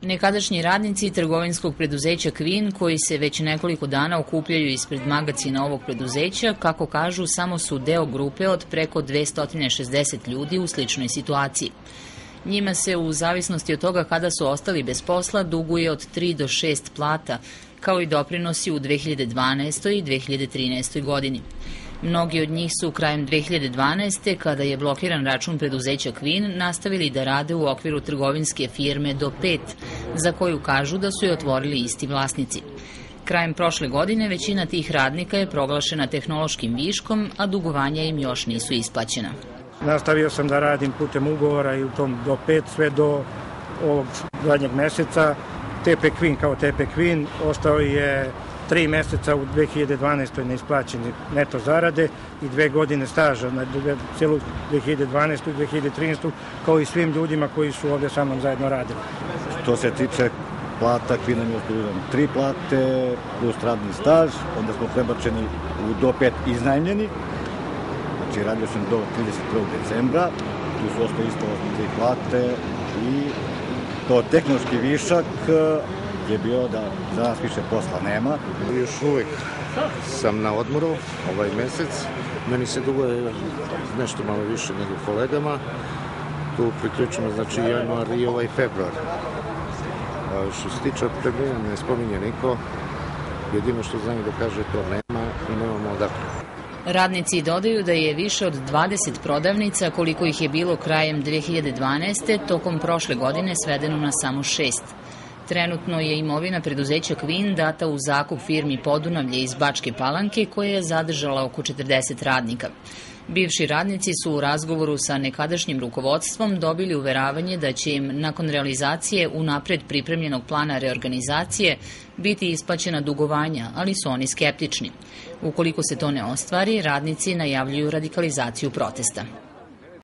Nekadašnji radnici trgovinskog preduzeća Kvin, koji se već nekoliko dana okupljaju ispred magacina ovog preduzeća, kako kažu, samo su deo grupe od preko 260 ljudi u sličnoj situaciji. Njima se, u zavisnosti od toga kada su ostali bez posla, duguje od 3 do 6 plata, kao i doprinosi u 2012. i 2013. godini. Mnogi od njih su krajem 2012. kada je blokiran račun preduzeća Kvin nastavili da rade u okviru trgovinske firme Do 5, za koju kažu da su je otvorili isti vlasnici. Krajem prošle godine većina tih radnika je proglašena tehnološkim viškom, a dugovanja im još nisu isplaćena. Nastavio sam da radim putem ugovora i u tom Do 5 sve do ovog zadnjeg meseca. TP Kvin kao TP Kvin ostao je 3 meseca u 2012. neisplaćeni neto zarade i 2 godine staža na celu 2012. i 2013. kao i svim ljudima koji su ovde sa mnom zajedno radili. Što se tiče plata, Kvin nam je ostavljeno 3 plate plus radni staž, onda smo prebačeni u Do 5 iznajmljeni. Znači radio sam do 31. decembra, tu su ostao isto 3 plate i to tehnološki višak je bio da za nas više posla nema. Još uvijek sam na odmoru ovaj mesec. Meni se duguje nešto malo više nego kolegama. Tu priključimo znači januar i ovaj februar. Što se tiče otpremnine ne spominje niko. Jedino što znaju da kaže to nema i nemamo odakle. Radnici dodaju da je više od 20 prodavnica, koliko ih je bilo krajem 2012. tokom prošle godine svedeno na samo 6. Trenutno je imovina preduzeća Kvin data u zakup firmi Podunavlje iz Bačke Palanke, koja je zadržala oko 40 radnika. Bivši radnici su u razgovoru sa nekadašnjim rukovodstvom dobili uveravanje da će im nakon realizacije unapred pripremljenog plana reorganizacije biti isplaćena dugovanja, ali su oni skeptični. Ukoliko se to ne ostvari, radnici najavljuju radikalizaciju protesta.